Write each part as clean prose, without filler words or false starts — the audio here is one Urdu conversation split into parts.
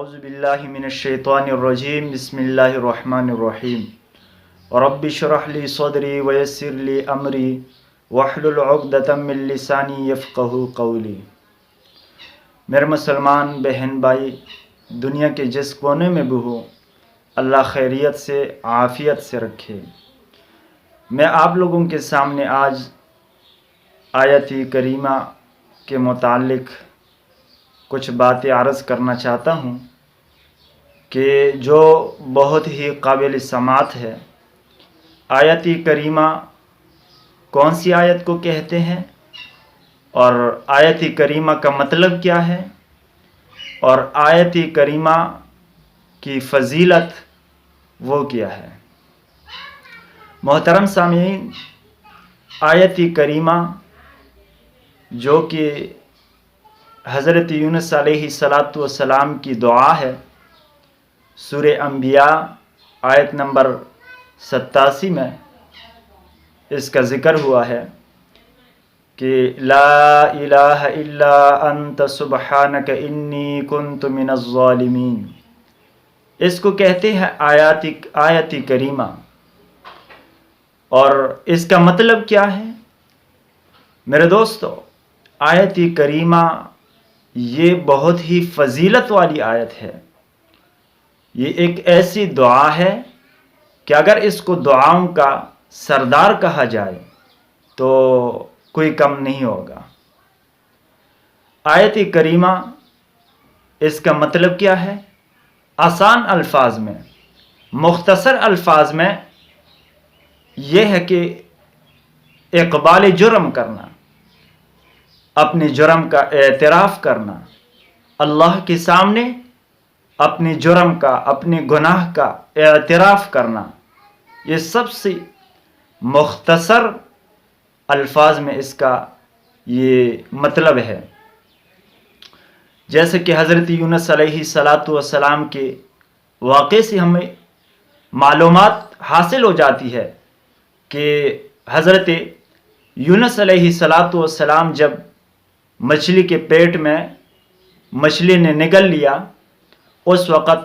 اعوذ باللہ من الشیطان الرجیم بسم اللہ الرحمن الرحیم رب اشرح لی صدری ویسر لی امری واحلل عقدۃ من لسانی یفقہوا قولی۔ میرے مسلمان بہن بھائی، دنیا کے جس کونے میں بھی ہو، اللہ خیریت سے عافیت سے رکھے۔ میں آپ لوگوں کے سامنے آج آیت کریمہ کے متعلق کچھ باتیں عرض کرنا چاہتا ہوں کہ جو بہت ہی قابل سماعت ہے۔ آیت کریمہ کون سی آیت کو کہتے ہیں اور آیت کریمہ کا مطلب کیا ہے اور آیت کریمہ کی فضیلت وہ کیا ہے؟ محترم سامعین، آیت کریمہ جو کہ حضرت یونس علیہ السلام کی دعا ہے، سورہ انبیاء آیت نمبر 87 میں اس کا ذکر ہوا ہے کہ لا الہ الا انت سبحانک انی کنت من الظالمین۔ اس کو کہتے ہیں آیت کریمہ، اور اس کا مطلب کیا ہے؟ میرے دوستو، آیت کریمہ یہ بہت ہی فضیلت والی آیت ہے۔ یہ ایک ایسی دعا ہے کہ اگر اس کو دعاؤں کا سردار کہا جائے تو کوئی کم نہیں ہوگا۔ آیت کریمہ اس کا مطلب کیا ہے؟ آسان الفاظ میں، مختصر الفاظ میں یہ ہے کہ اقبال جرم کرنا، اپنے جرم کا اعتراف کرنا، اللہ کے سامنے اپنے جرم کا، اپنے گناہ کا اعتراف کرنا، یہ سب سے مختصر الفاظ میں اس کا یہ مطلب ہے۔ جیسے کہ حضرت یونس علیہ السلام کے واقعے سے ہمیں معلومات حاصل ہو جاتی ہے کہ حضرت یونس علیہ السلام جب مچھلی کے پیٹ میں مچھلی نے نگل لیا، اس وقت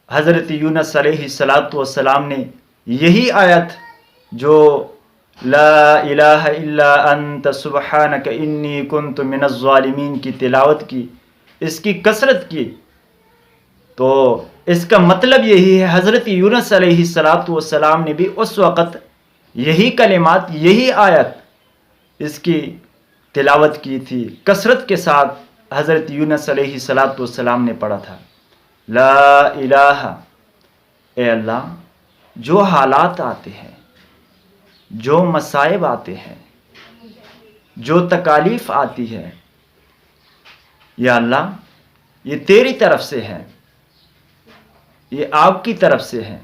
حضرت یونس علیہ السلام نے یہی آیت جو لا الہ الا انت سبحانک انی کنت من الظالمین کی تلاوت کی، اس کی کثرت کی۔ تو اس کا مطلب یہی ہے، حضرت یونس علیہ السلام نے بھی اس وقت یہی کلمات، یہی آیت اس کی تلاوت کی تھی، کثرت کے ساتھ حضرت یونس علیہ السلام نے پڑھا تھا۔ لا الہ، اے اللہ، جو حالات آتے ہیں، جو مصائب آتے ہیں، جو تکالیف آتی ہے، یا اللہ یہ تیری طرف سے ہے، یہ آپ کی طرف سے ہے۔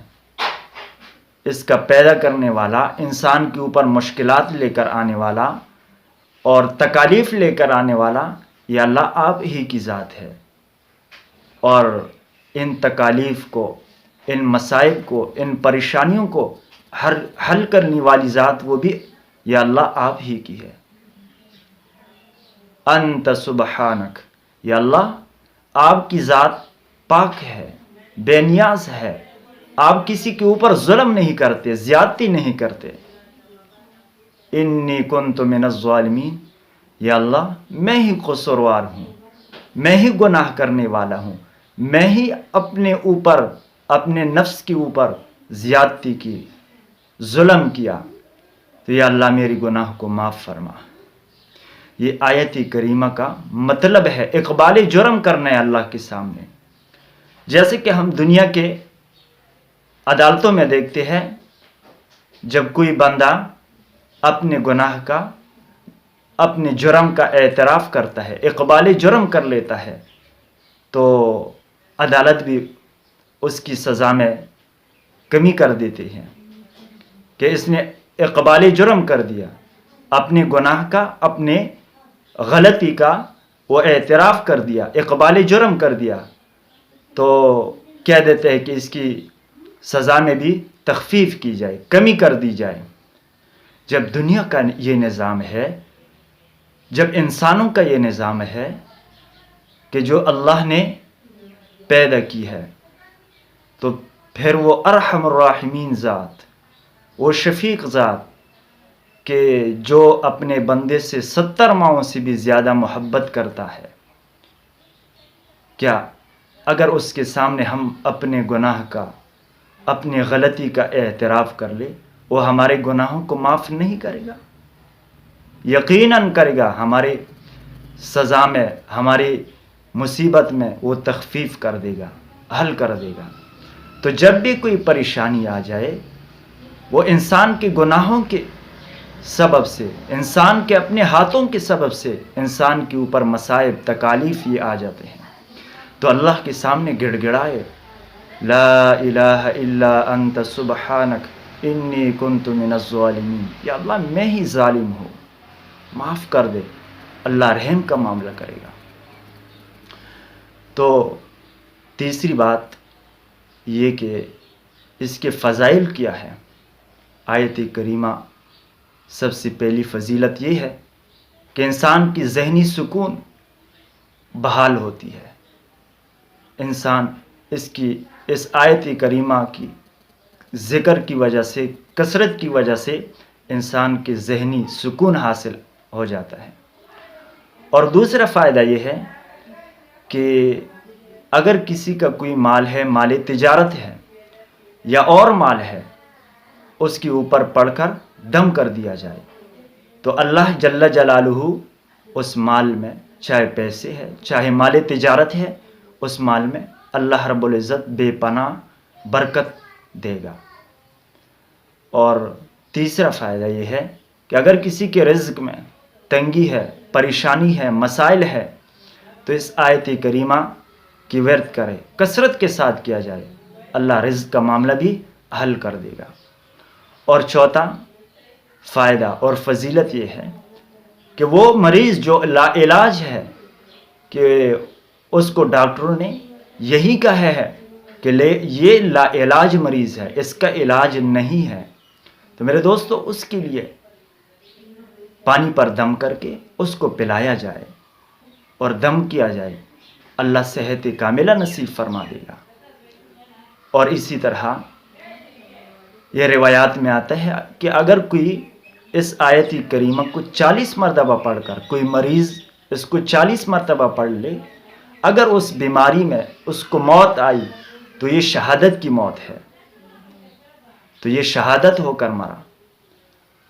اس کا پیدا کرنے والا، انسان کے اوپر مشکلات لے کر آنے والا اور تکالیف لے کر آنے والا، یا اللہ آپ ہی کی ذات ہے، اور ان تکالیف کو، ان مصائب کو، ان پریشانیوں کو حل کرنے والی ذات وہ بھی یا اللہ آپ ہی کی ہے۔ انت سبحانک، یا اللہ آپ کی ذات پاک ہے، بے نیاز ہے، آپ کسی کے اوپر ظلم نہیں کرتے، زیادتی نہیں کرتے۔ انی کنت من الظالمین، یا اللہ میں ہی قصوروار ہوں، میں ہی گناہ کرنے والا ہوں، میں ہی اپنے اوپر، اپنے نفس کے اوپر زیادتی کی، ظلم کیا، تو یا اللہ میری گناہ کو معاف فرما۔ یہ آیت کریمہ کا مطلب ہے، اقبال جرم کرنا ہے اللہ کے سامنے۔ جیسے کہ ہم دنیا کے عدالتوں میں دیکھتے ہیں، جب کوئی بندہ اپنے گناہ کا، اپنے جرم کا اعتراف کرتا ہے، اقبال جرم کر لیتا ہے، تو عدالت بھی اس کی سزا میں کمی کر دیتی ہے کہ اس نے اقبال جرم کر دیا، اپنے گناہ کا، اپنے غلطی کا وہ اعتراف کر دیا، اقبال جرم کر دیا، تو کہہ دیتے ہیں کہ اس کی سزا میں بھی تخفیف کی جائے، کمی کر دی جائے۔ جب دنیا کا یہ نظام ہے، جب انسانوں کا یہ نظام ہے کہ جو اللہ نے پیدا کی ہے، تو پھر وہ ارحم الراحمین ذات، وہ شفیق ذات کہ جو اپنے بندے سے 70 ماؤں سے بھی زیادہ محبت کرتا ہے، کیا اگر اس کے سامنے ہم اپنے گناہ کا، اپنی غلطی کا اعتراف کر لے، وہ ہمارے گناہوں کو معاف نہیں کرے گا؟ یقیناً کرے گا، ہمارے سزا میں، ہماری مصیبت میں وہ تخفیف کر دے گا، حل کر دے گا۔ تو جب بھی کوئی پریشانی آ جائے، وہ انسان کے گناہوں کے سبب سے، انسان کے اپنے ہاتھوں کے سبب سے انسان کے اوپر مصائب، تکالیف یہ آ جاتے ہیں، تو اللہ کے سامنے گڑ گڑائے، لا الہ الا انت سبحانک انی کنت من الظالمین، یا اللہ میں ہی ظالم ہوں، معاف کر دے۔ اللہ رحم کا معاملہ کرے گا۔ تو تیسری بات یہ کہ اس کے فضائل کیا ہے؟ آیت کریمہ سب سے پہلی فضیلت یہ ہے کہ انسان کی ذہنی سکون بحال ہوتی ہے۔ انسان اس آیت کریمہ کی ذکر کی وجہ سے، کثرت کی وجہ سے انسان کے ذہنی سکون حاصل ہو جاتا ہے۔ اور دوسرا فائدہ یہ ہے کہ اگر کسی کا کوئی مال ہے، مال تجارت ہے یا اور مال ہے، اس کے اوپر پڑھ کر دم کر دیا جائے، تو اللہ جل جلالہ اس مال میں، چاہے پیسے ہے، چاہے مال تجارت ہے، اس مال میں اللہ رب العزت بے پناہ برکت دے گا۔ اور تیسرا فائدہ یہ ہے کہ اگر کسی کے رزق میں تنگی ہے، پریشانی ہے، مسائل ہے، تو اس آیت کریمہ کی ورد کرے، کثرت کے ساتھ کیا جائے، اللہ رزق کا معاملہ بھی حل کر دے گا۔ اور چوتھا فائدہ اور فضیلت یہ ہے کہ وہ مریض جو لا علاج ہے، کہ اس کو ڈاکٹروں نے یہی کہا ہے کہ یہ لا علاج مریض ہے، اس کا علاج نہیں ہے، تو میرے دوستو اس کے لیے پانی پر دم کر کے اس کو پلایا جائے اور دم کیا جائے، اللہ صحت کاملہ نصیب فرما دے گا۔ اور اسی طرح یہ روایات میں آتا ہے کہ اگر کوئی اس آیت کریمہ کو 40 مرتبہ پڑھ کر، کوئی مریض اس کو 40 مرتبہ پڑھ لے، اگر اس بیماری میں اس کو موت آئی تو یہ شہادت کی موت ہے، تو یہ شہادت ہو کر مرا۔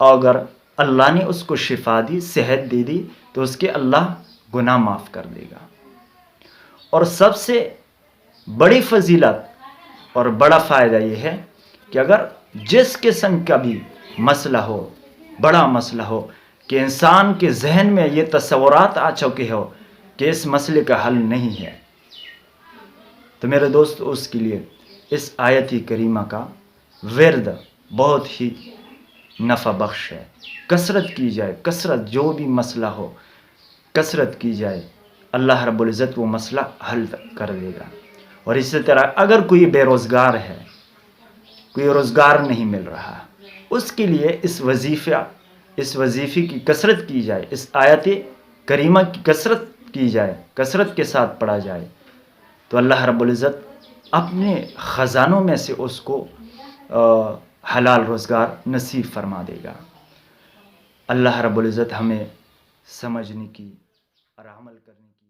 اور اگر اللہ نے اس کو شفا دی، صحت دے دی، تو اس کے اللہ گناہ معاف کر دے گا۔ اور سب سے بڑی فضیلت اور بڑا فائدہ یہ ہے کہ اگر جس قسم کا بھی مسئلہ ہو، بڑا مسئلہ ہو، کہ انسان کے ذہن میں یہ تصورات آ چکے ہو کہ اس مسئلے کا حل نہیں ہے، تو میرے دوست اس کے لیے اس آیت کریمہ کا ورد بہت ہی نفع بخش ہے۔ کثرت کی جائے، کثرت، جو بھی مسئلہ ہو کثرت کی جائے، اللہ رب العزت وہ مسئلہ حل کر دے گا۔ اور اسی طرح اگر کوئی بے روزگار ہے، کوئی روزگار نہیں مل رہا، اس کے لیے اس وظیفے کی کثرت کی جائے، اس آیت کریمہ کی کثرت کی جائے، کثرت کے ساتھ پڑھا جائے، تو اللہ رب العزت اپنے خزانوں میں سے اس کو حلال روزگار نصیب فرما دے گا۔ اللہ رب العزت ہمیں سمجھنے کی اور عمل کرنے کی